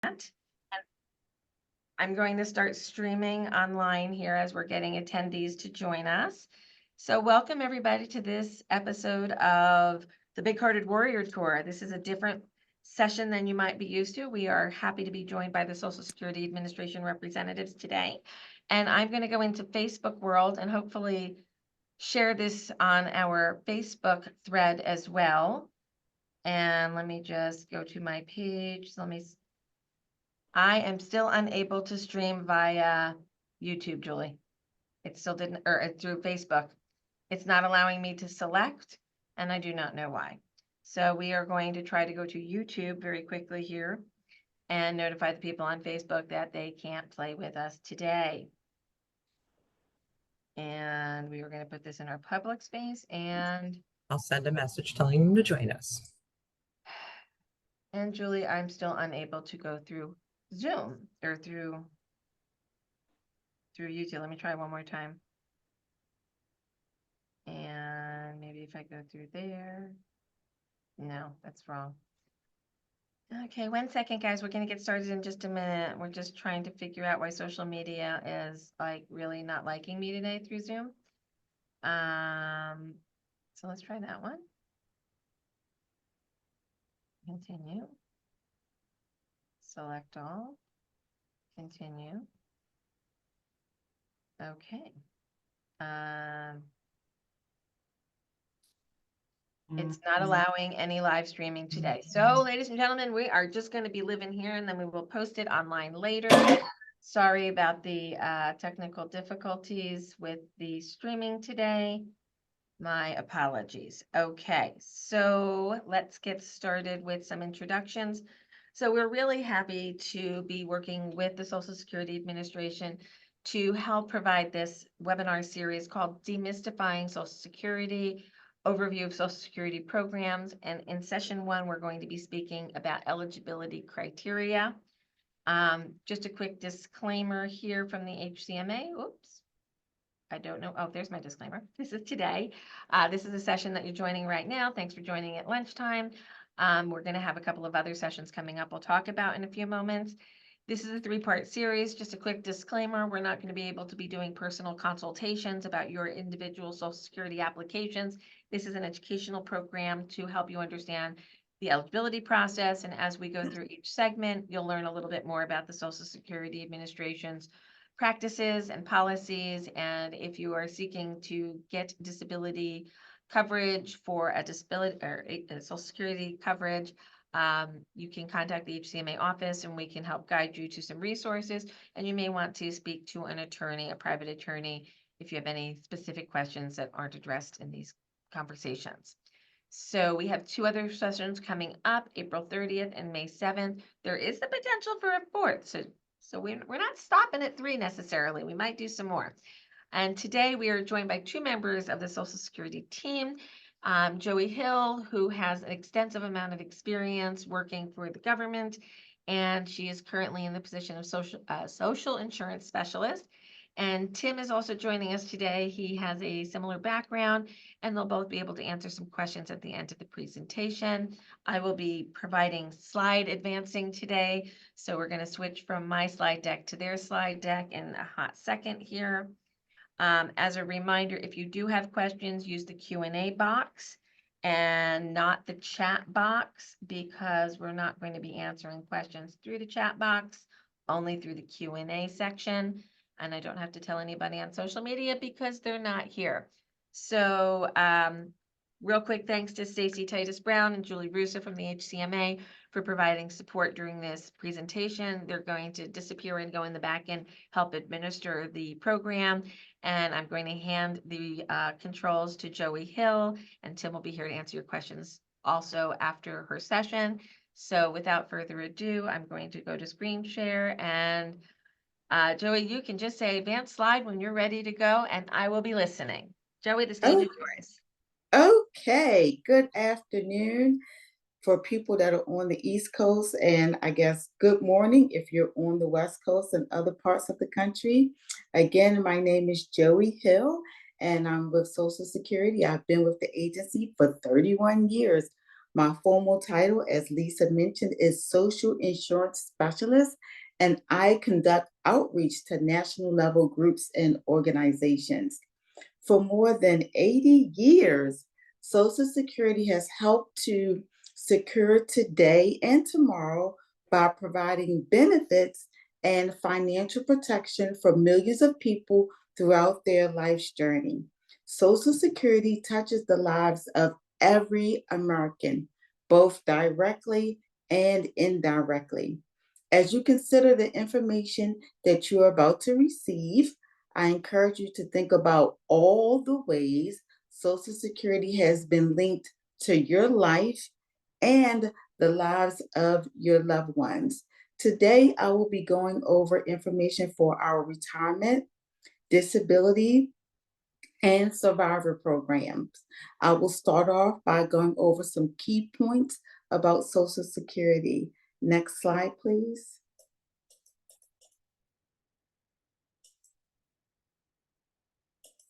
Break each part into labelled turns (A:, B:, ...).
A: I'm going to start streaming online here as we're getting attendees to join us. So welcome everybody to this episode of the Bighearted Warrior Tour. This is a different session than you might be used to. We are happy to be joined by the Social Security Administration representatives today. And I'm going to go into Facebook world and hopefully share this on our Facebook thread as well. And let me just go to my page. I am still unable to stream via YouTube, Julie. It still didn't, or through Facebook. It's not allowing me to select, and I do not know why. So we are going to try to go to YouTube very quickly here and notify the people on Facebook that they can't play with us today. And we are going to put this in our public space, and
B: I'll send a message telling them to join us.
A: And Julie, I'm still unable to go through Zoom or through YouTube. Let me try one more time. And maybe if I go through there. No, that's wrong. Okay, 1 second, guys. We're going to get started in just a minute. We're just trying to figure out why social media is like really not liking me today through Zoom. So let's try that one. Continue. Select all. Continue. Okay. It's not allowing any live streaming today. So, ladies and gentlemen, we are just going to be living here and then we will post it online later. Sorry about the technical difficulties with the streaming today. My apologies. Okay, so let's get started with some introductions. So we're really happy to be working with the Social Security Administration to help provide this webinar series called Demystifying Social Security, Overview of Social Security Programs. And in session 1, we're going to be speaking about eligibility criteria. Just a quick disclaimer here from the HCMA. Oops. I don't know. Oh, there's my disclaimer. This is today. This is a session that you're joining right now. Thanks for joining at lunchtime. We're going to have a couple of other sessions coming up we'll talk about in a few moments. This is a 3-part series. Just a quick disclaimer. We're not going to be able to be doing personal consultations about your individual Social Security applications. This is an educational program to help you understand the eligibility process. And as we go through each segment, you'll learn a little bit more about the Social Security Administration's practices and policies. And if you are seeking to get disability coverage for a disability or a Social Security coverage, you can contact the HCMA office and we can help guide you to some resources. And you may want to speak to an attorney, a private attorney, if you have any specific questions that aren't addressed in these conversations. So we have 2 other sessions coming up, April 30th and May 7th. There is the potential for a 4th. So we're not stopping at 3 necessarily. We might do some more. And today we are joined by 2 members of the Social Security team. Joey Hill, who has an extensive amount of experience working for the government, and she is currently in the position of social insurance specialist. And Tim is also joining us today. He has a similar background, and they'll both be able to answer some questions at the end of the presentation. I will be providing slide advancing today. So we're going to switch from my slide deck to their slide deck in a hot second here. As a reminder, if you do have questions, use the Q&A box and not the chat box, because we're not going to be answering questions through the chat box, only through the Q&A section. And I don't have to tell anybody on social media because they're not here. So real quick, thanks to Stacy Titus Brown and Julie Russo from the HCMA for providing support during this presentation. They're going to disappear and go in the back and help administer the program. And I'm going to hand the controls to Joey Hill, and Tim will be here to answer your questions also after her session. So without further ado, I'm going to go to screen share, and Joey, you can just say advanced slide when you're ready to go, and I will be listening. Joey, the stage is yours.
C: Okay, good afternoon for people that are on the East Coast, and I guess good morning if you're on the West Coast and other parts of the country. Again, my name is Joey Hill, and I'm with Social Security. I've been with the agency for 31 years. My formal title, as Lisa mentioned, is Social Insurance Specialist, and I conduct outreach to national level groups and organizations. For more than 80 years, Social Security has helped to secure today and tomorrow by providing benefits and financial protection for millions of people throughout their life's journey. Social Security touches the lives of every American, both directly and indirectly. As you consider the information that you are about to receive, I encourage you to think about all the ways Social Security has been linked to your life and the lives of your loved ones. Today, I will be going over information for our retirement, disability, and survivor programs. I will start off by going over some key points about Social Security. Next slide, please.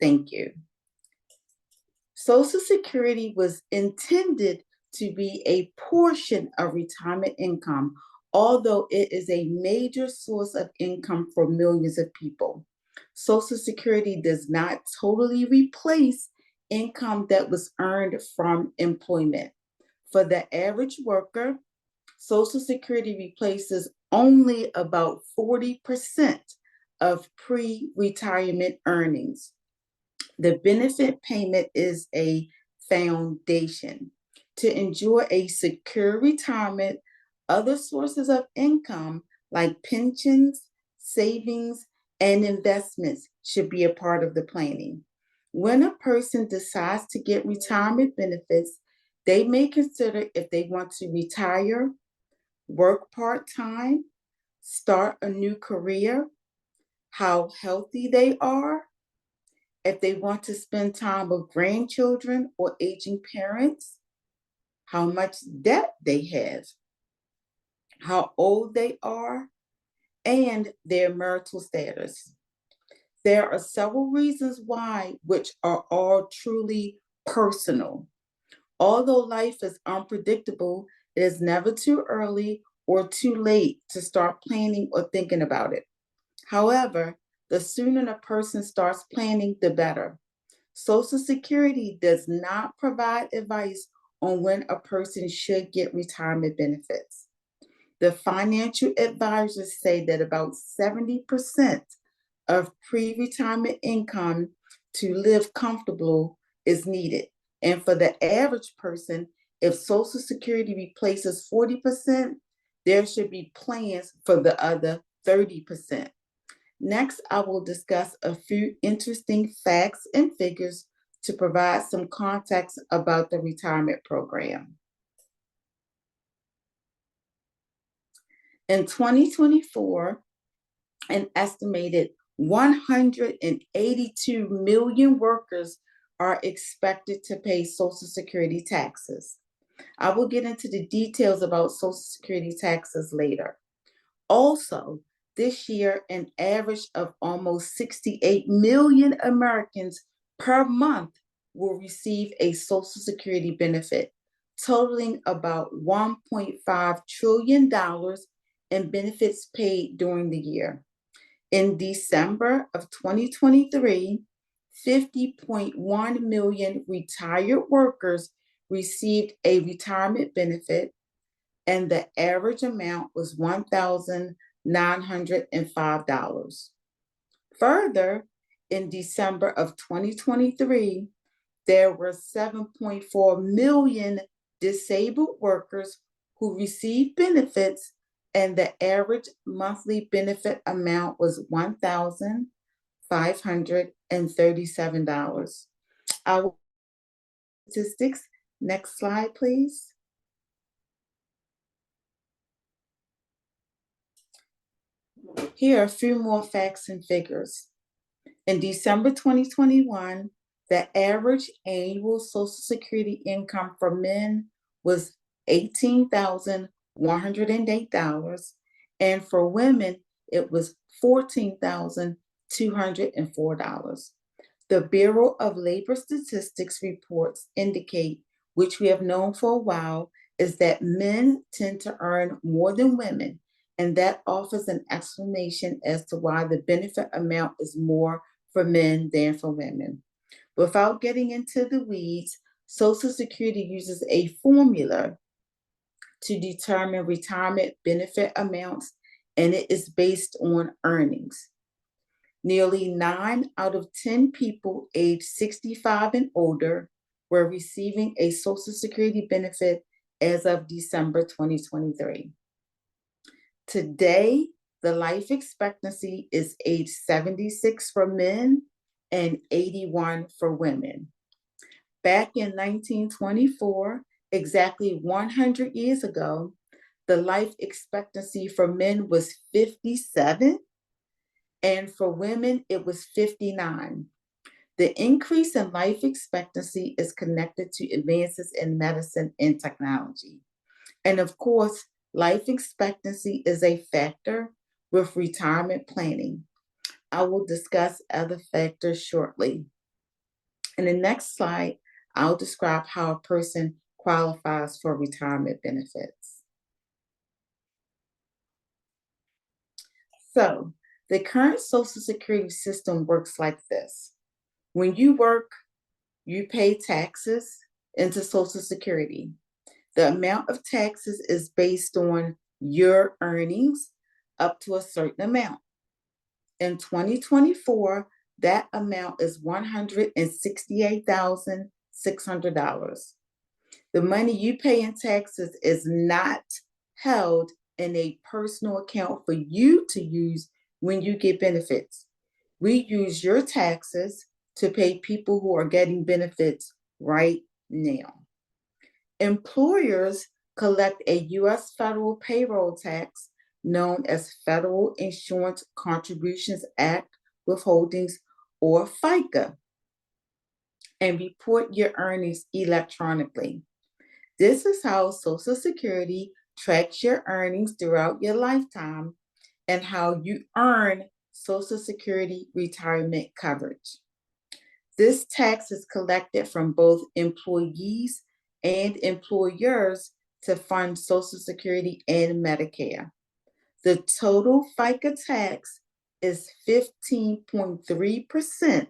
C: Thank you. Social Security was intended to be a portion of retirement income, although it is a major source of income for millions of people. Social Security does not totally replace income that was earned from employment. For the average worker, Social Security replaces only about 40% of pre-retirement earnings. The benefit payment is a foundation. To ensure a secure retirement, other sources of income like pensions, savings, and investments should be a part of the planning. When a person decides to get retirement benefits, they may consider if they want to retire, work part-time, start a new career, how healthy they are, if they want to spend time with grandchildren or aging parents, how much debt they have, how old they are, and their marital status. There are several reasons why, which are all truly personal. Although life is unpredictable, it is never too early or too late to start planning or thinking about it. However, the sooner a person starts planning, the better. Social Security does not provide advice on when a person should get retirement benefits. The financial advisors say that about 70% of pre-retirement income to live comfortable is needed. And for the average person, if Social Security replaces 40%, there should be plans for the other 30%. Next, I will discuss a few interesting facts and figures to provide some context about the retirement program. In 2024, an estimated 182 million workers are expected to pay Social Security taxes. I will get into the details about Social Security taxes later. Also, this year, an average of almost 68 million Americans per month will receive a Social Security benefit, totaling about $1.5 trillion in benefits paid during the year. In December of 2023, 50.1 million retired workers received a retirement benefit, and the average amount was $1,905. Further, in December of 2023, there were 7.4 million disabled workers who received benefits, and the average monthly benefit amount was $1,537. Our statistics, next slide, please. Here are a few more facts and figures. In December 2021, the average annual Social Security income for men was $18,108, and for women, it was $14,204. The Bureau of Labor Statistics reports indicate which we have known for a while, is that men tend to earn more than women, and that offers an explanation as to why the benefit amount is more for men than for women. Without getting into the weeds, Social Security uses a formula to determine retirement benefit amounts, and it is based on earnings. Nearly 9 out of 10 people aged 65 and older were receiving a Social Security benefit as of December 2023. Today, the life expectancy is age 76 for men and 81 for women. Back in 1924, exactly 100 years ago, the life expectancy for men was 57, and for women, it was 59. The increase in life expectancy is connected to advances in medicine and technology. And of course, life expectancy is a factor with retirement planning. I will discuss other factors shortly. In the next slide, I'll describe how a person qualifies for retirement benefits. So, the current Social Security system works like this. When you work, you pay taxes into Social Security. The amount of taxes is based on your earnings up to a certain amount. In 2024, that amount is $168,600. The money you pay in taxes is not held in a personal account for you to use when you get benefits. We use your taxes to pay people who are getting benefits right now. Employers collect a U.S. federal payroll tax known as Federal Insurance Contributions Act withholdings, or FICA, and report your earnings electronically. This is how Social Security tracks your earnings throughout your lifetime and how you earn Social Security retirement coverage. This tax is collected from both employees and employers to fund Social Security and Medicare. The total FICA tax is 15.3%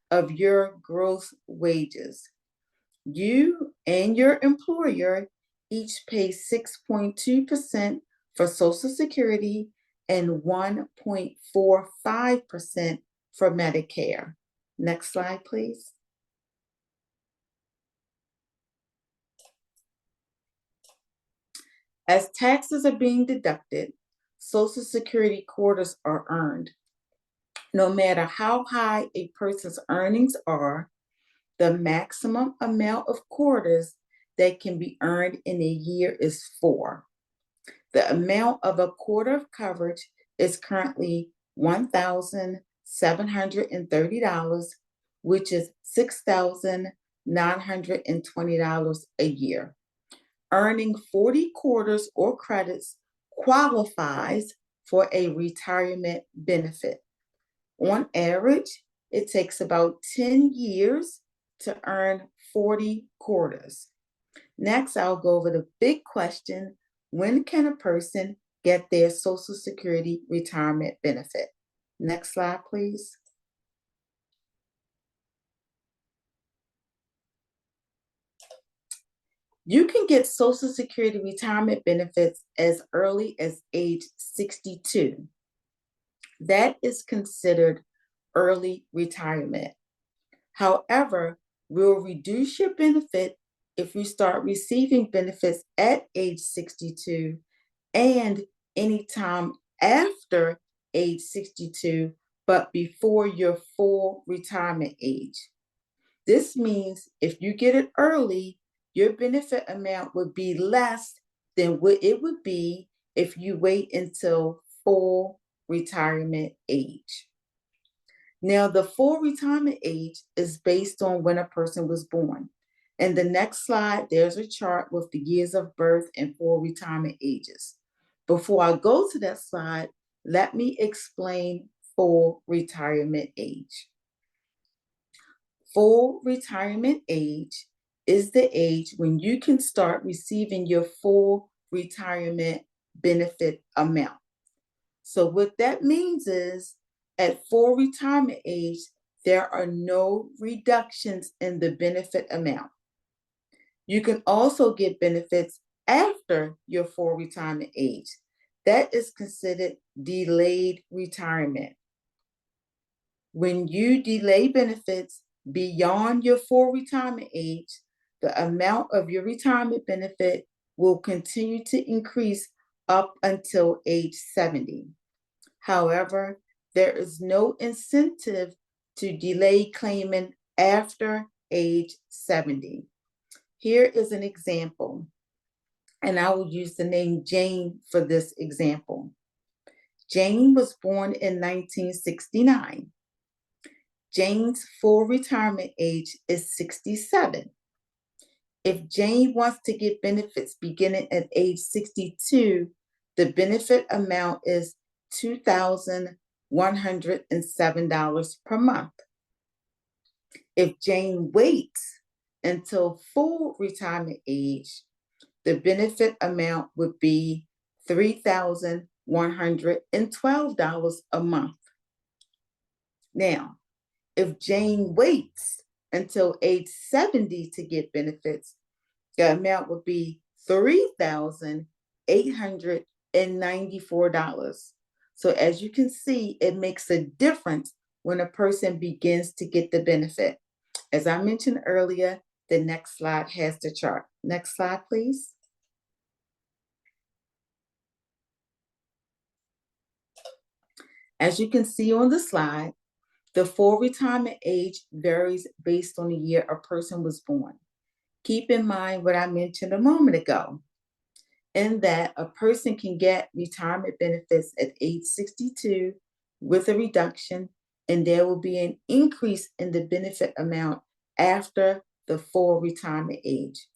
C: of your gross wages. You and your employer each pay 6.2% for Social Security and 1.45% for Medicare. Next slide, please. As taxes are being deducted, Social Security quarters are earned. No matter how high a person's earnings are, the maximum amount of quarters that can be earned in a year is 4. The amount of a quarter of coverage is currently $1,730, which is $6,920 a year. Earning 40 quarters or credits qualifies for a retirement benefit. On average, it takes about 10 years to earn 40 quarters. Next, I'll go over the big question: when can a person get their Social Security retirement benefit? Next slide, please. You can get Social Security retirement benefits as early as age 62. That is considered early retirement. However, we'll reduce your benefit if you start receiving benefits at age 62 and anytime after age 62, but before your full retirement age. This means if you get it early, your benefit amount would be less than what it would be if you wait until full retirement age. Now, the full retirement age is based on when a person was born. In the next slide, there's a chart with the years of birth and full retirement ages. Before I go to that slide, let me explain full retirement age. Full retirement age is the age when you can start receiving your full retirement benefit amount. So what that means is at full retirement age, there are no reductions in the benefit amount. You can also get benefits after your full retirement age. That is considered delayed retirement. When you delay benefits beyond your full retirement age, the amount of your retirement benefit will continue to increase up until age 70. However, there is no incentive to delay claiming after age 70. Here is an example, and I will use the name Jane for this example. Jane was born in 1969. Jane's full retirement age is 67. If Jane wants to get benefits beginning at age 62, the benefit amount is $2,107 per month. If Jane waits until full retirement age, the benefit amount would be $3,112 a month. Now, if Jane waits until age 70 to get benefits, the amount would be $3,894. So as you can see, it makes a difference when a person begins to get the benefit. As I mentioned earlier, the next slide has the chart. Next slide, please. As you can see on the slide, the full retirement age varies based on the year a person was born. Keep in mind what I mentioned a moment ago, in that a person can get retirement benefits at age 62 with a reduction, and there will be an increase in the benefit amount after the full retirement age.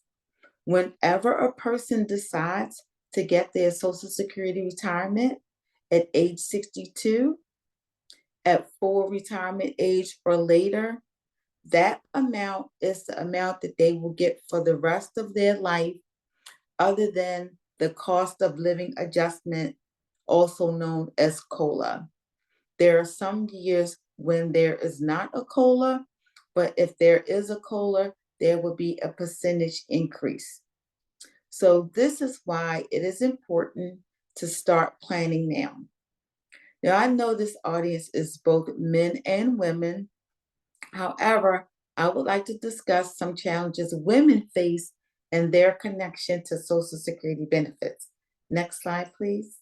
C: Whenever a person decides to get their Social Security retirement at age 62, at full retirement age or later, that amount is the amount that they will get for the rest of their life, other than the cost of living adjustment, also known as COLA. There are some years when there is not a COLA, but if there is a COLA, there will be a percentage increase. So this is why it is important to start planning now. Now, I know this audience is both men and women. However, I would like to discuss some challenges women face and their connection to Social Security benefits. Next slide, please.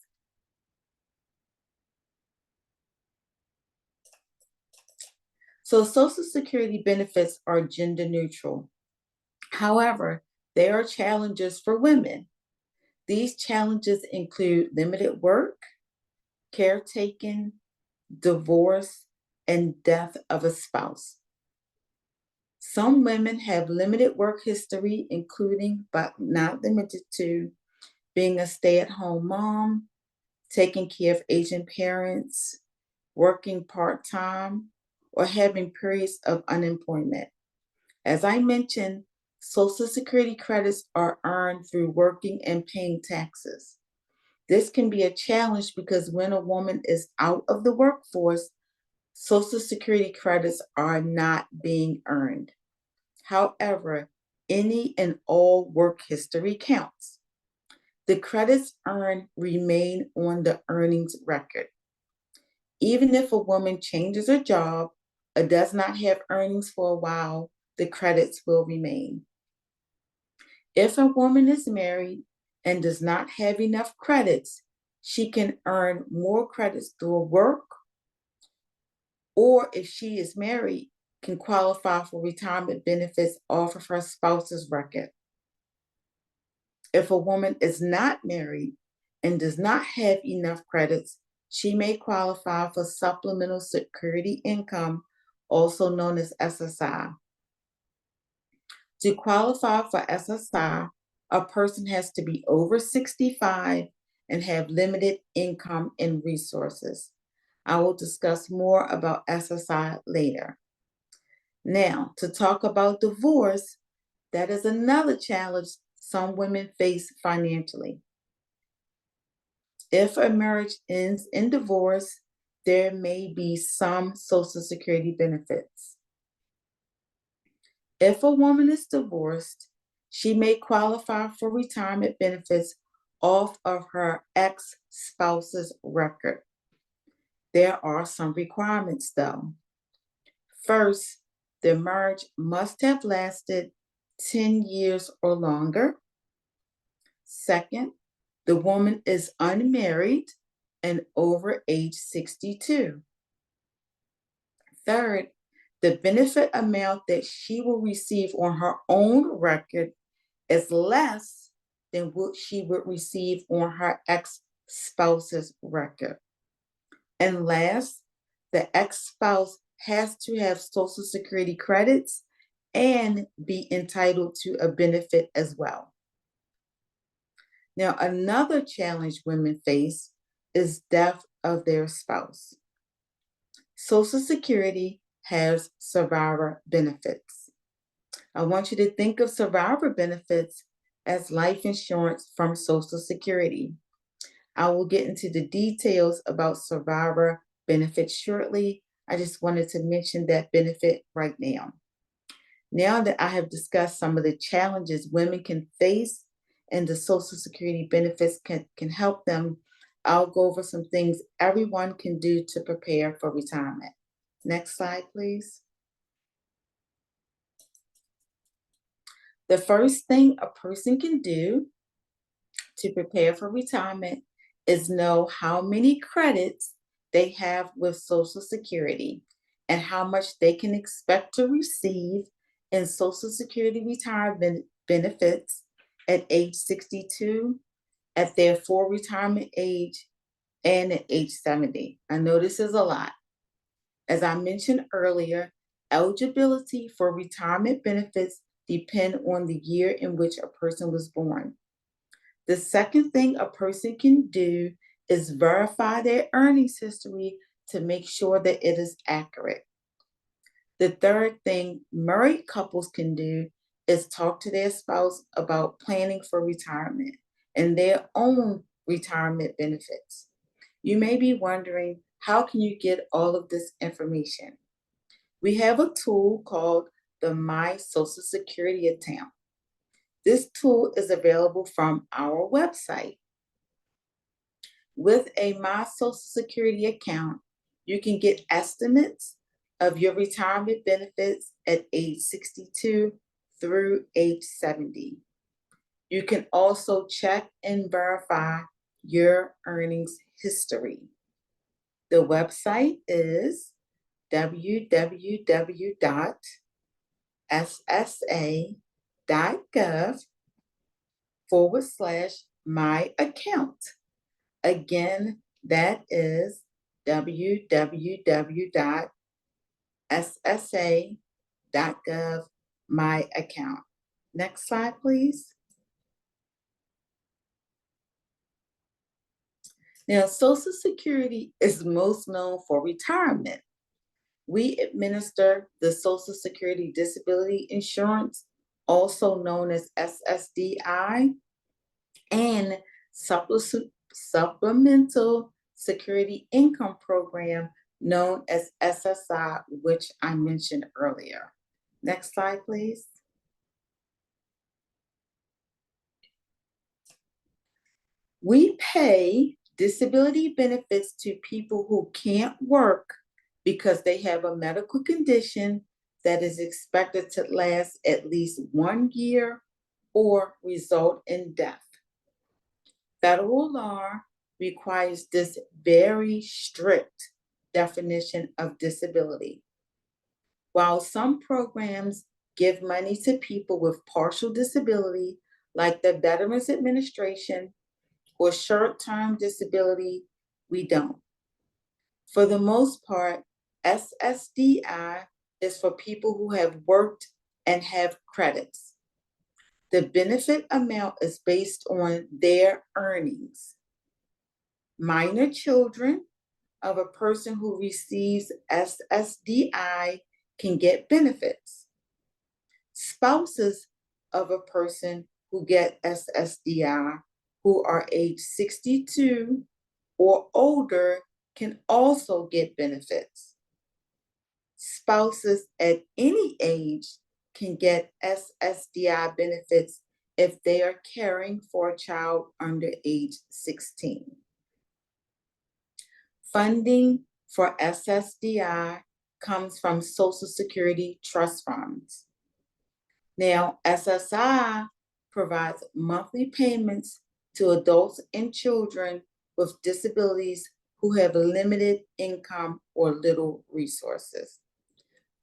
C: So Social Security benefits are gender neutral. However, there are challenges for women. These challenges include limited work, caretaking, divorce, and death of a spouse. Some women have limited work history, including but not limited to being a stay-at-home mom, taking care of aging parents, working part-time, or having periods of unemployment. As I mentioned, Social Security credits are earned through working and paying taxes. This can be a challenge because when a woman is out of the workforce, Social Security credits are not being earned. However, any and all work history counts. The credits earned remain on the earnings record. Even if a woman changes her job or does not have earnings for a while, the credits will remain. If a woman is married and does not have enough credits, she can earn more credits through work, or if she is married, can qualify for retirement benefits off of her spouse's record. If a woman is not married and does not have enough credits, she may qualify for supplemental security income, also known as SSI. To qualify for SSI, a person has to be over 65 and have limited income and resources. I will discuss more about SSI later. Now, to talk about divorce, That is another challenge some women face financially. If a marriage ends in divorce, there may be some Social Security benefits. If a woman is divorced, she may qualify for retirement benefits off of her ex-spouse's record. There are some requirements, though. First, the marriage must have lasted 10 years or longer. Second, the woman is unmarried and over age 62. Third, the benefit amount that she will receive on her own record is less than what she would receive on her ex-spouse's record. And last, the ex-spouse has to have Social Security credits and be entitled to a benefit as well. Now, another challenge women face is death of their spouse. Social Security has survivor benefits. I want you to think of survivor benefits as life insurance from Social Security. I will get into the details about survivor benefits shortly. I just wanted to mention that benefit right now. Now that I have discussed some of the challenges women can face and the Social Security benefits can help them, I'll go over some things everyone can do to prepare for retirement. Next slide, please. The first thing a person can do to prepare for retirement is know how many credits they have with Social Security and how much they can expect to receive in Social Security retirement benefits at age 62, at their full retirement age, and at age 70. I know this is a lot. As I mentioned earlier, eligibility for retirement benefits depend on the year in which a person was born. The second thing a person can do is verify their earnings history to make sure that it is accurate. The third thing married couples can do is talk to their spouse about planning for retirement and their own retirement benefits. You may be wondering, how can you get all of this information? We have a tool called the My Social Security Account. This tool is available from our website. With a My Social Security account, you can get estimates of your retirement benefits at age 62 through age 70. You can also check and verify your earnings history. The website is www.ssa.gov/my account. Again, that is www.ssa.gov/my account. Next slide, please. Now, Social Security is most known for retirement. We administer the Social Security Disability Insurance, also known as SSDI, and Supplemental Security Income Program, known as SSI, which I mentioned earlier. Next slide, please. We pay disability benefits to people who can't work because they have a medical condition that is expected to last at least 1 year or result in death. Federal law requires this very strict definition of disability. While some programs give money to people with partial disability, like the Veterans Administration or short-term disability, we don't. For the most part, SSDI is for people who have worked and have credits. The benefit amount is based on their earnings. Minor children of a person who receives SSDI can get benefits. Spouses of a person who get SSDI who are age 62 or older can also get benefits. Spouses at any age can get SSDI benefits if they are caring for a child under age 16. Funding for SSDI comes from Social Security trust funds. Now, SSI provides monthly payments to adults and children with disabilities who have limited income or little resources.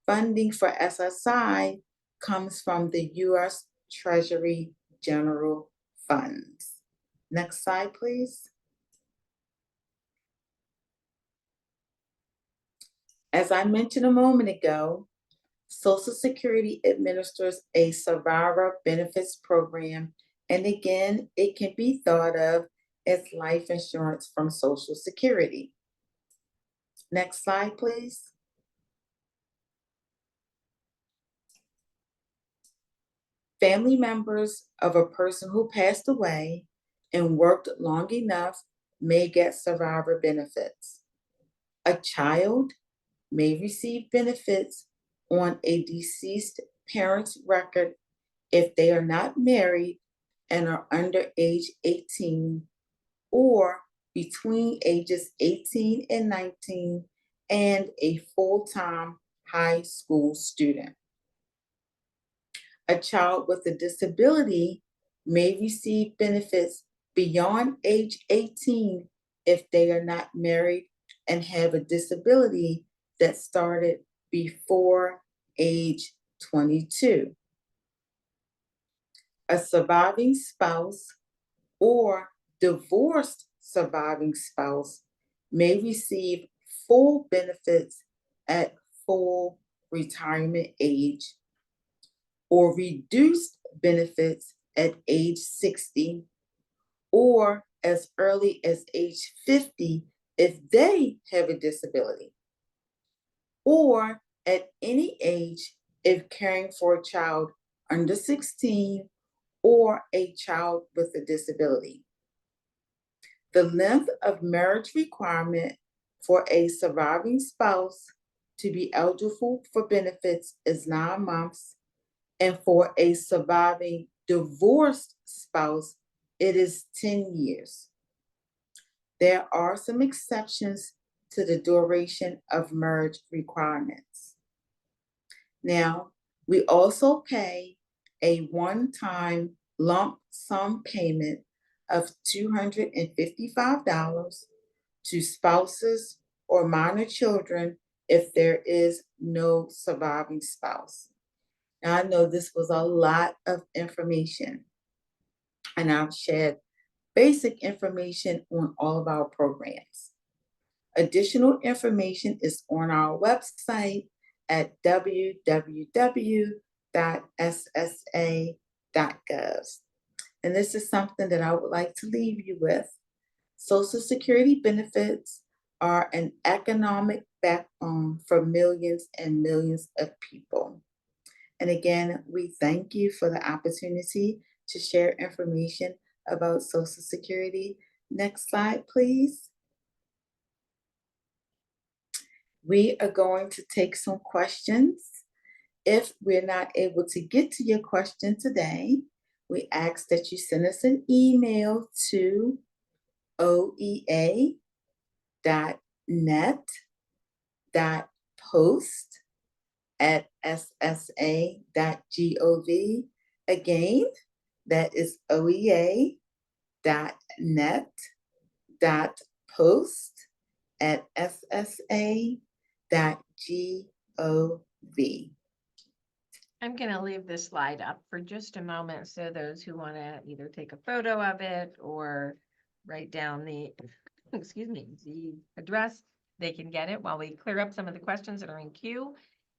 C: Funding for SSI comes from the U.S. Treasury General Funds. Next slide, please. As I mentioned a moment ago, Social Security administers a survivor benefits program, and again, it can be thought of as life insurance from Social Security. Next slide, please. Family members of a person who passed away and worked long enough may get survivor benefits. A child may receive benefits on a deceased parent's record if they are not married and are under age 18 or between ages 18 and 19 and a full-time high school student. A child with a disability may receive benefits beyond age 18 if they are not married and have a disability that started before age 22. A surviving spouse or divorced surviving spouse may receive full benefits at full retirement age or reduced benefits at age 60 or as early as age 50 if they have a disability, or at any age if caring for a child under 16 or a child with a disability. The length of marriage requirement for a surviving spouse to be eligible for benefits is 9 months, and for a surviving divorced spouse, it is 10 years. There are some exceptions to the duration of marriage requirements. Now, we also pay a one-time lump sum payment of $255 to spouses or minor children if there is no surviving spouse. Now, I know this was a lot of information, and I've shared basic information on all of our programs. Additional information is on our website at www.ssa.gov. And this is something that I would like to leave you with. Social Security benefits are an economic backbone for millions and millions of people. And again, we thank you for the opportunity to share information about Social Security. Next slide, please. We are going to take some questions. If we're not able to get to your question today, we ask that you send us an email to oea.net.post@ssa.gov. Again, that is oea.net.post@ssa.gov.
A: I'm going to leave this slide up for just a moment so those who want to either take a photo of it or write down the, excuse me, the address, they can get it while we clear up some of the questions that are in queue.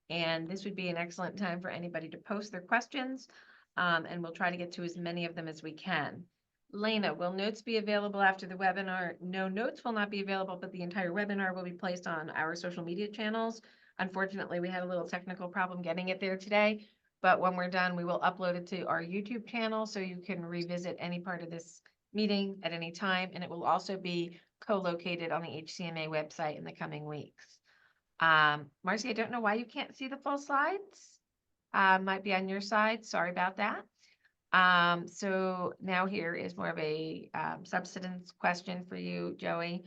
A: And this would be an excellent time for anybody to post their questions, and we'll try to get to as many of them as we can. Lena, will notes be available after the webinar? No, notes will not be available, but the entire webinar will be placed on our social media channels. Unfortunately, we had a little technical problem getting it there today, but when we're done, we will upload it to our YouTube channel so you can revisit any part of this meeting at any time, and it will also be co-located on the HCMA website in the coming weeks. Marcy, I don't know why you can't see the full slides. Might be on your side. Sorry about that. So now here is more of a substance question for you, Joey.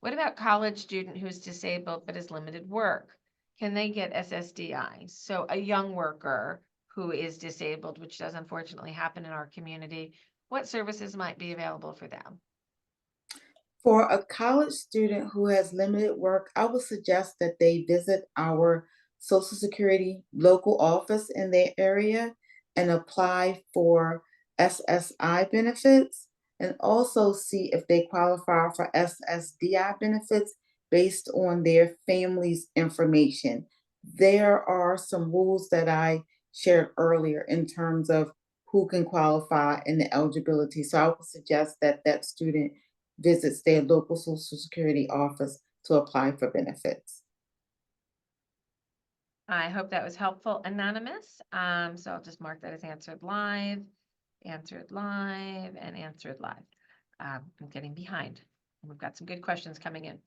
A: What about college student who's disabled but has limited work? Can they get SSDI? So a young worker who is disabled, which does unfortunately happen in our community, what services might be available for them?
C: For a college student who has limited work, I would suggest that they visit our Social Security local office in their area and apply for SSI benefits, and also see if they qualify for SSDI benefits based on their family's information. There are some rules that I shared earlier in terms of who can qualify and the eligibility. So I would suggest that that student visits their local Social Security office to apply for benefits.
A: I hope that was helpful, Anonymous. So I'll just mark that as answered live, and answered live. I'm getting behind. We've got some good questions coming in.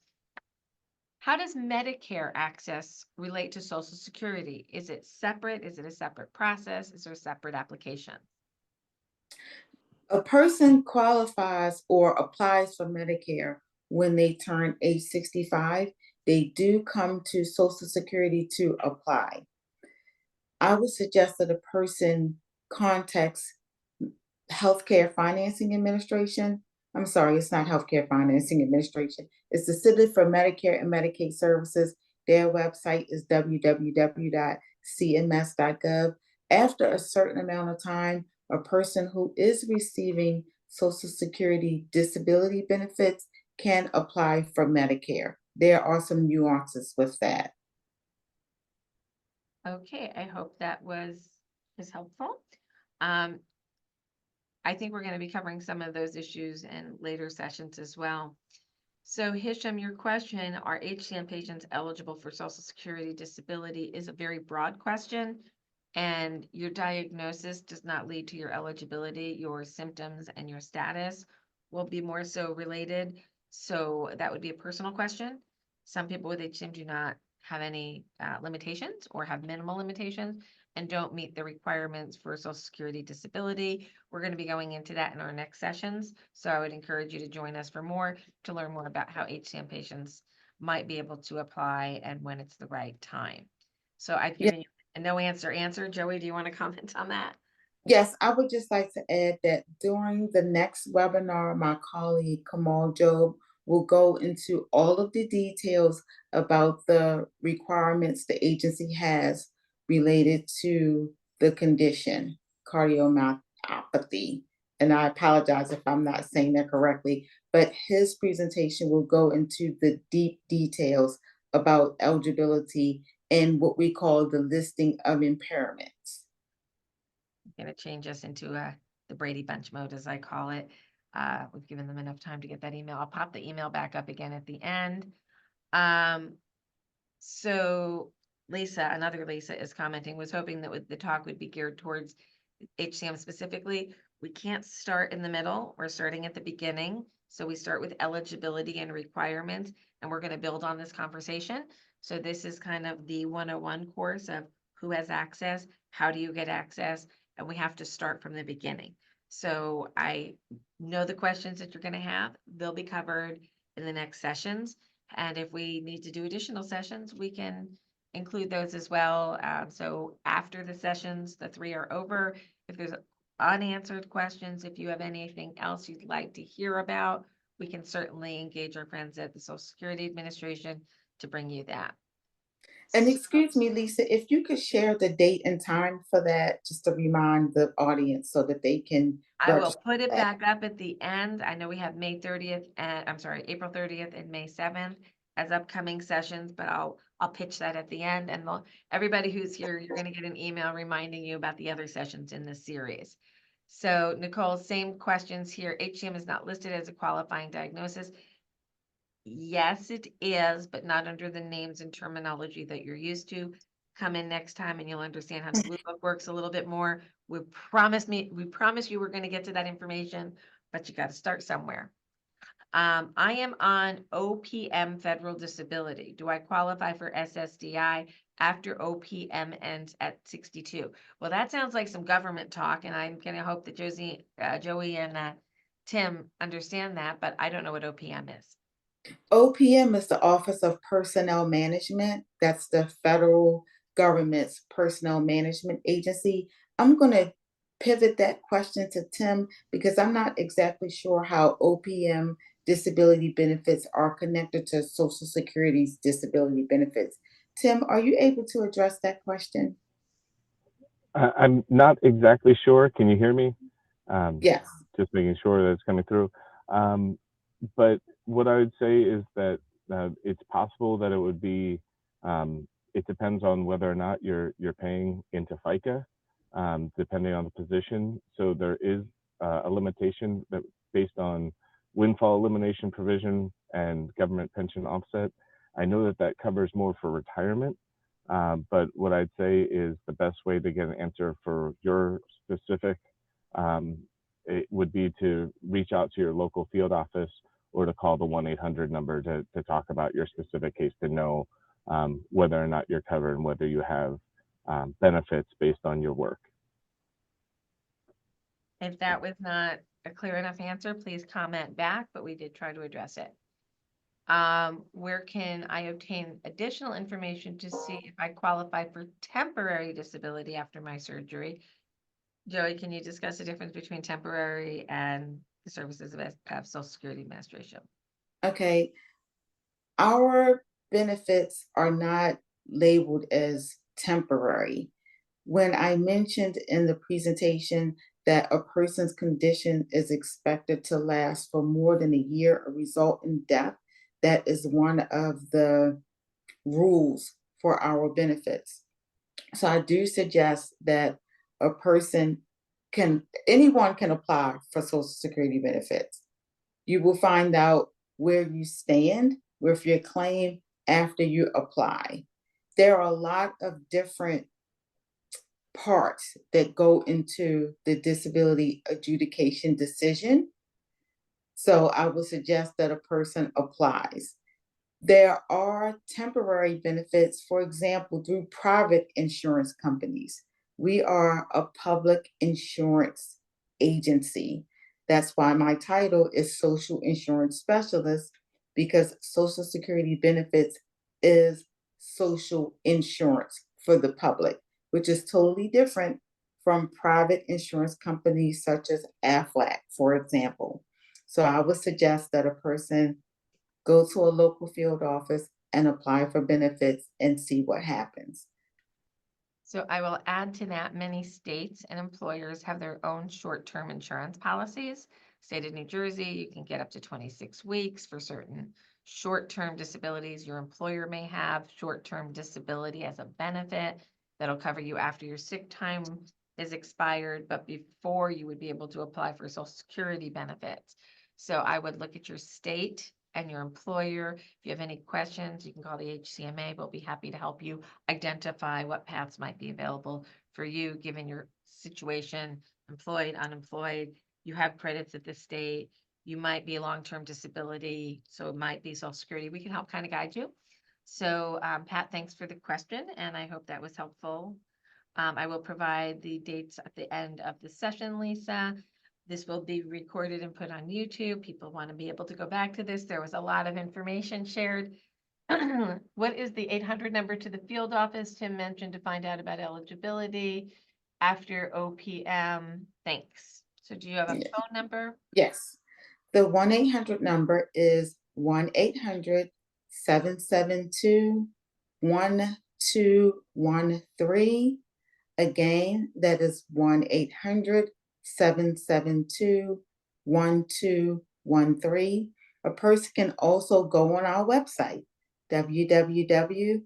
A: How does Medicare access relate to Social Security? Is it separate? Is it a separate process? Is there a separate application?
C: A person qualifies or applies for Medicare when they turn age 65. They do come to Social Security to apply. I would suggest that a person contacts Healthcare Financing Administration. I'm sorry, it's not Healthcare Financing Administration. It's the Center for Medicare and Medicaid Services. Their website is www.cms.gov. After a certain amount of time, a person who is receiving Social Security disability benefits can apply for Medicare. There are some nuances with that.
A: Okay, I hope that is helpful. I think we're going to be covering some of those issues in later sessions as well. So Hisham, your question, are HCM patients eligible for Social Security disability, is a very broad question, and your diagnosis does not lead to your eligibility. Your symptoms and your status will be more so related. So that would be a personal question. Some people with HCM do not have any limitations or have minimal limitations and don't meet the requirements for Social Security disability. We're going to be going into that in our next sessions. So I would encourage you to join us for more to learn more about how HCM patients might be able to apply and when it's the right time. So I've given you a no answer. Joey, do you want to comment on that?
C: Yes, I would just like to add that during the next webinar, my colleague Kamal Job will go into all of the details about the requirements the agency has related to the condition, cardiomyopathy. And I apologize if I'm not saying that correctly, but his presentation will go into the deep details about eligibility and what we call the listing of impairments.
A: Going to change us into the Brady Bunch mode, as I call it. We've given them enough time to get that email. I'll pop the email back up again at the end. So Lisa, another Lisa is commenting, was hoping that the talk would be geared towards HCM specifically. We can't start in the middle. We're starting at the beginning. So we start with eligibility and requirements, and we're going to build on this conversation. So this is kind of the 101 course of who has access, how do you get access, and we have to start from the beginning. So I know the questions that you're going to have, they'll be covered in the next sessions. And if we need to do additional sessions, we can include those as well. So after the sessions, the 3 are over, if there's unanswered questions, if you have anything else you'd like to hear about, we can certainly engage our friends at the Social Security Administration to bring you that.
C: And excuse me, Lisa, if you could share the date and time for that, just to remind the audience so that they can.
A: I will put it back up at the end. I know we have May 30th and April 30th and May 7th as upcoming sessions, but I'll pitch that at the end, and everybody who's here, you're going to get an email reminding you about the other sessions in this series. So Nicole, same questions here. HCM is not listed as a qualifying diagnosis. Yes, it is, but not under the names and terminology that you're used to. come in next time and you'll understand how the Blue Book works a little bit more. We promise you we're going to get to that information, but you got to start somewhere. I am on OPM federal disability. Do I qualify for SSDI after OPM ends at 62? Well, that sounds like some government talk, and I'm going to hope that Joey and Tim understand that, but I don't know what OPM is.
C: OPM is the Office of Personnel Management. That's the federal government's personnel management agency. I'm going to pivot that question to Tim because I'm not exactly sure how OPM disability benefits are connected to Social Security's disability benefits. Tim, are you able to address that question?
D: I'm not exactly sure. Can you hear me?
C: Yes.
D: Just making sure that it's coming through. But what I would say is that it's possible that it would be. It depends on whether or not you're paying into FICA, depending on the position. So there is a limitation that based on windfall elimination provision and government pension offset. I know that that covers more for retirement. But what I'd say is the best way to get an answer for your specific, it would be to reach out to your local field office or to call the 1-800 number to talk about your specific case to know whether or not you're covered and whether you have benefits based on your work.
A: If that was not a clear enough answer, please comment back, but we did try to address it. Where can I obtain additional information to see if I qualify for temporary disability after my surgery? Joey, can you discuss the difference between temporary and the services of Social Security Administration?
C: Okay. Our benefits are not labeled as temporary. When I mentioned in the presentation that a person's condition is expected to last for more than a year or result in death, that is one of the rules for our benefits. So I do suggest that anyone can apply for Social Security benefits. You will find out where you stand with your claim after you apply. There are a lot of different parts that go into the disability adjudication decision. So I would suggest that a person applies. There are temporary benefits, for example, through private insurance companies. We are a public insurance agency. That's why my title is Social Insurance Specialist, because Social Security benefits is social insurance for the public, which is totally different from private insurance companies such as Aflac, for example. So I would suggest that a person go to a local field office and apply for benefits and see what happens.
A: So I will add to that, many states and employers have their own short-term insurance policies. State of New Jersey, you can get up to 26 weeks for certain short-term disabilities. Your employer may have short-term disability as a benefit that'll cover you after your sick time is expired, but before you would be able to apply for Social Security benefits. So I would look at your state and your employer. If you have any questions, you can call the HCMA. We'll be happy to help you identify what paths might be available for you, given your situation, employed, unemployed. You have credits at the state. You might be long-term disability, so it might be Social Security. We can help kind of guide you. So Pat, thanks for the question, and I hope that was helpful. I will provide the dates at the end of the session, Lisa. This will be recorded and put on YouTube. People want to be able to go back to this. There was a lot of information shared. What is the 800 number to the field office? Tim mentioned to find out about eligibility after OPM. Thanks. So do you have a phone number?
C: Yes. The 1-800 number is 1-800-772-1213. Again, that is 1-800-772-1213. A person can also go on our website, www.ssa.gov,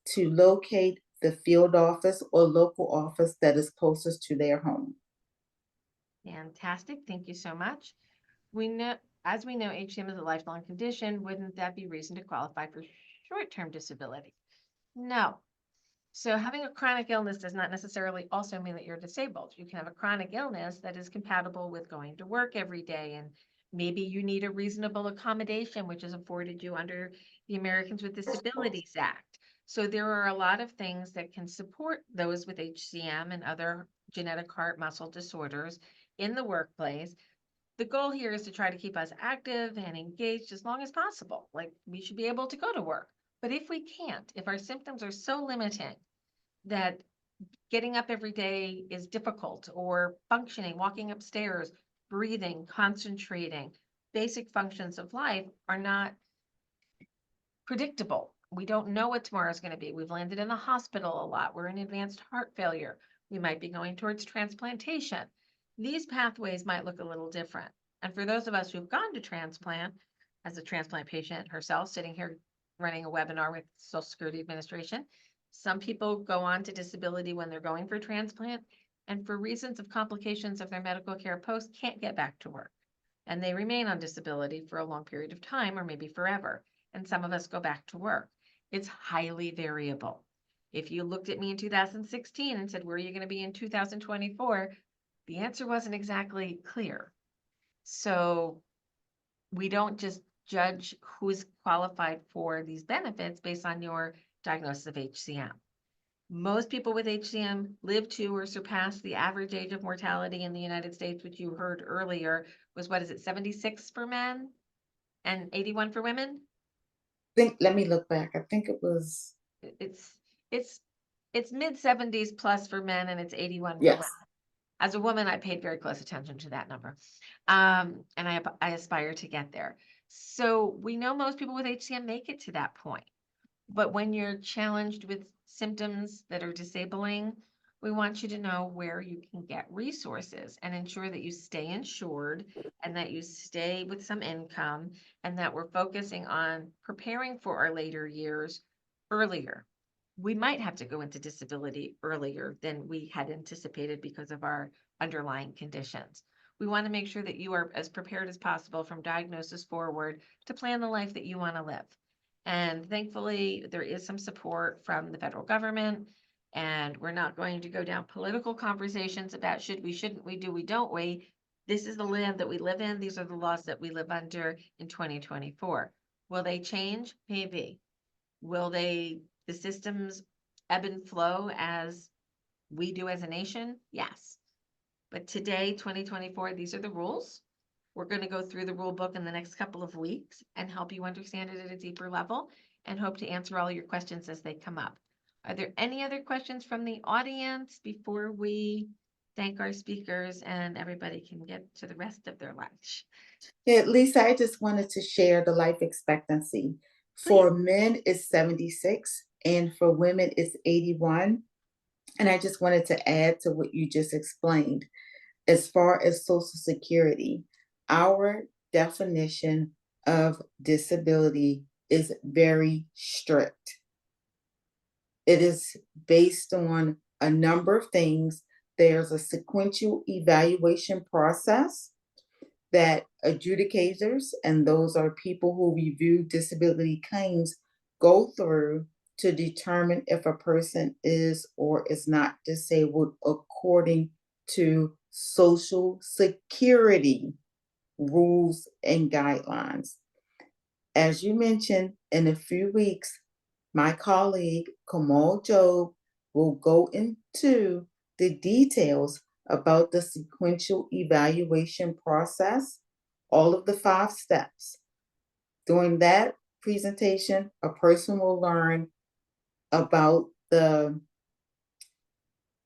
C: to locate the field office or local office that is closest to their home.
A: Fantastic. Thank you so much. As we know, HCM is a lifelong condition. Wouldn't that be reason to qualify for short-term disability? No. So having a chronic illness does not necessarily also mean that you're disabled. You can have a chronic illness that is compatible with going to work every day, and maybe you need a reasonable accommodation, which is afforded you under the Americans with Disabilities Act. So there are a lot of things that can support those with HCM and other genetic heart muscle disorders in the workplace. The goal here is to try to keep us active and engaged as long as possible. Like, we should be able to go to work. But if we can't, if our symptoms are so limiting that getting up every day is difficult, or functioning, walking upstairs, breathing, concentrating, basic functions of life are not predictable. We don't know what tomorrow is going to be. We've landed in the hospital a lot. We're in advanced heart failure. We might be going towards transplantation. These pathways might look a little different. And for those of us who've gone to transplant, as a transplant patient herself, sitting here running a webinar with Social Security Administration, some people go on to disability when they're going for transplant, and for reasons of complications of their medical care post, can't get back to work. And they remain on disability for a long period of time, or maybe forever. And some of us go back to work. It's highly variable. If you looked at me in 2016 and said, where are you going to be in 2024? The answer wasn't exactly clear. So we don't just judge who's qualified for these benefits based on your diagnosis of HCM. Most people with HCM live to or surpass the average age of mortality in the United States, which you heard earlier was, what is it, 76 for men and 81 for women?
C: Let me look back. I think it was,
A: It's mid 70s plus for men, and it's 81 for
C: yes.
A: women. As a woman, I paid very close attention to that number. And I aspire to get there. So we know most people with HCM make it to that point. But when you're challenged with symptoms that are disabling, we want you to know where you can get resources and ensure that you stay insured and that you stay with some income, and that we're focusing on preparing for our later years earlier. We might have to go into disability earlier than we had anticipated because of our underlying conditions. We want to make sure that you are as prepared as possible from diagnosis forward to plan the life that you want to live. And thankfully, there is some support from the federal government, and we're not going to go down political conversations about should we, shouldn't we, do we, don't we. This is the land that we live in. These are the laws that we live under in 2024. Will they change? Maybe. Will the systems ebb and flow as we do as a nation? Yes. But today, 2024, these are the rules. We're going to go through the rule book in the next couple of weeks and help you understand it at a deeper level, and hope to answer all your questions as they come up. Are there any other questions from the audience before we thank our speakers and everybody can get to the rest of their lunch?
C: Yeah, Lisa, I just wanted to share the life expectancy. For men, it's 76, and for women, it's 81. And I just wanted to add to what you just explained. As far as Social Security, our definition of disability is very strict. It is based on a number of things. There's a sequential evaluation process that adjudicators, and those are people who review disability claims, go through to determine if a person is or is not disabled according to Social Security rules and guidelines. As you mentioned, in a few weeks, my colleague Kamal Job will go into the details about the sequential evaluation process, all of the 5 steps. During that presentation, a person will learn about the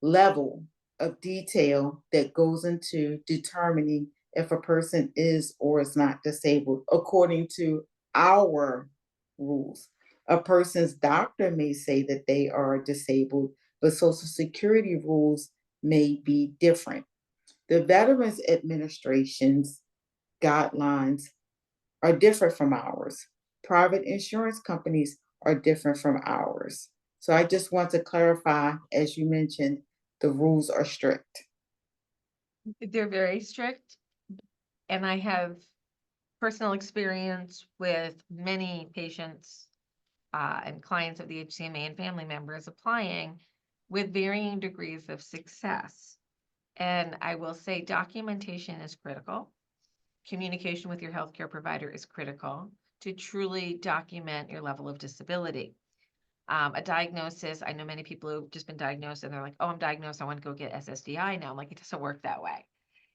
C: level of detail that goes into determining if a person is or is not disabled according to our rules. A person's doctor may say that they are disabled, but Social Security rules may be different. The Veterans Administration's guidelines are different from ours. Private insurance companies are different from ours. So I just want to clarify, as you mentioned, the rules are strict.
A: They're very strict, and I have personal experience with many patients and clients of the HCMA and family members applying with varying degrees of success. And I will say documentation is critical. Communication with your healthcare provider is critical to truly document your level of disability. A diagnosis, I know many people who've just been diagnosed and they're like, oh, I'm diagnosed, I want to go get SSDI now. I'm like, it doesn't work that way.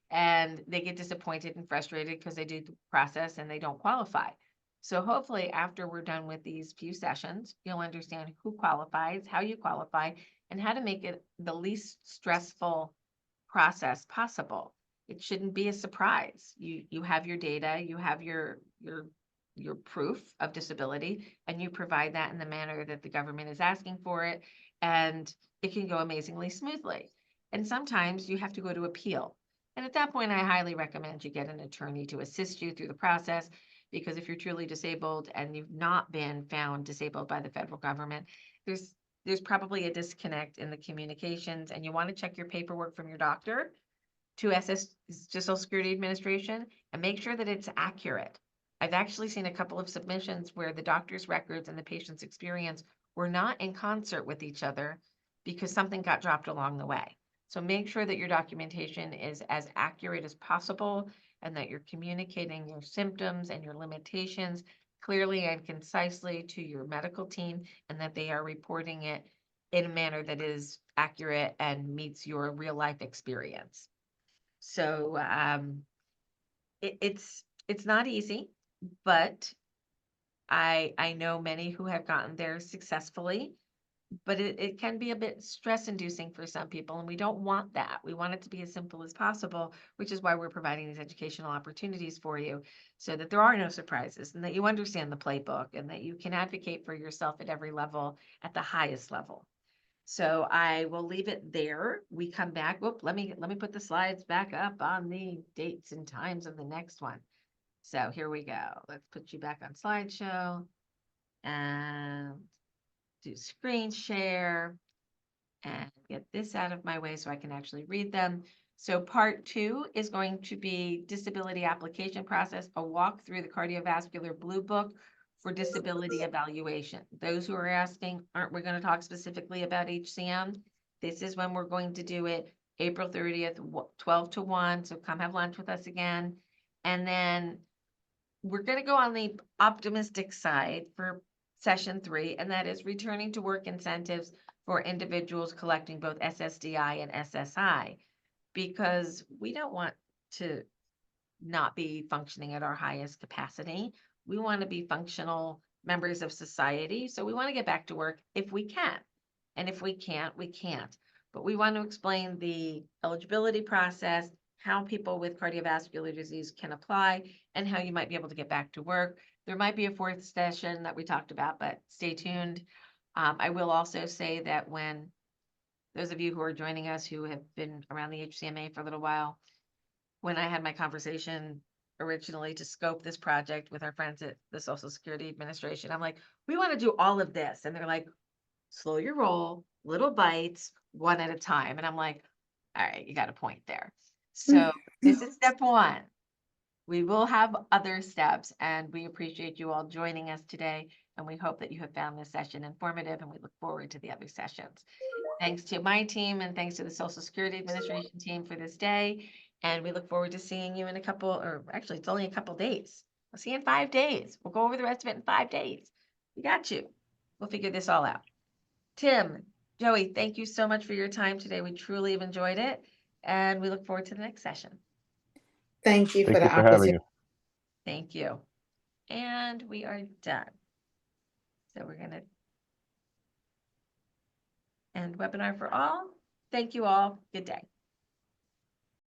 A: And they get disappointed and frustrated because they do the process and they don't qualify. So hopefully after we're done with these few sessions, you'll understand who qualifies, how you qualify, and how to make it the least stressful process possible. It shouldn't be a surprise. You have your data, you have your proof of disability, and you provide that in the manner that the government is asking for it, and it can go amazingly smoothly. And sometimes you have to go to appeal. And at that point, I highly recommend you get an attorney to assist you through the process, because if you're truly disabled and you've not been found disabled by the federal government, there's probably a disconnect in the communications, and you want to check your paperwork from your doctor to Social Security Administration and make sure that it's accurate. I've actually seen a couple of submissions where the doctor's records and the patient's experience were not in concert with each other because something got dropped along the way. So make sure that your documentation is as accurate as possible and that you're communicating your symptoms and your limitations clearly and concisely to your medical team, and that they are reporting it in a manner that is accurate and meets your real life experience. So it's not easy, but I know many who have gotten there successfully, but it can be a bit stress inducing for some people, and we don't want that. We want it to be as simple as possible, which is why we're providing these educational opportunities for you, so that there are no surprises and that you understand the playbook and that you can advocate for yourself at every level, at the highest level. So I will leave it there. We come back. Whoop, let me put the slides back up on the dates and times of the next one. So here we go. Let's put you back on slideshow and do screen share and get this out of my way so I can actually read them. So part 2 is going to be disability application process, a walk through the cardiovascular blue book for disability evaluation. Those who are asking, aren't we going to talk specifically about HCM? This is when we're going to do it, April 30th, 12 to 1. So come have lunch with us again. And then we're going to go on the optimistic side for session 3, and that is returning to work incentives for individuals collecting both SSDI and SSI, because we don't want to not be functioning at our highest capacity. We want to be functional members of society. So we want to get back to work if we can. And if we can't, we can't. But we want to explain the eligibility process, how people with cardiovascular disease can apply, and how you might be able to get back to work. There might be a 4th session that we talked about, but stay tuned. I will also say that when those of you who are joining us who have been around the HCMA for a little while, when I had my conversation originally to scope this project with our friends at the Social Security Administration, I'm like, we want to do all of this. And they're like, slow your roll, little bites, one at a time. And I'm like, all right, you got a point there. So this is step 1. We will have other steps, and we appreciate you all joining us today. And we hope that you have found this session informative, and we look forward to the other sessions. Thanks to my team and thanks to the Social Security Administration team for this day. And we look forward to seeing you in a couple, or actually it's only a couple days. We'll see you in 5 days. We'll go over the rest of it in 5 days. We got you. We'll figure this all out. Tim, Joey, thank you so much for your time today. We truly have enjoyed it, and we look forward to the next session.
C: Thank you for
D: Thank
C: the
D: you for having
C: opportunity.
D: us.
A: Thank you. And we are done. So we're going to end webinar for all. Thank you all. Good day.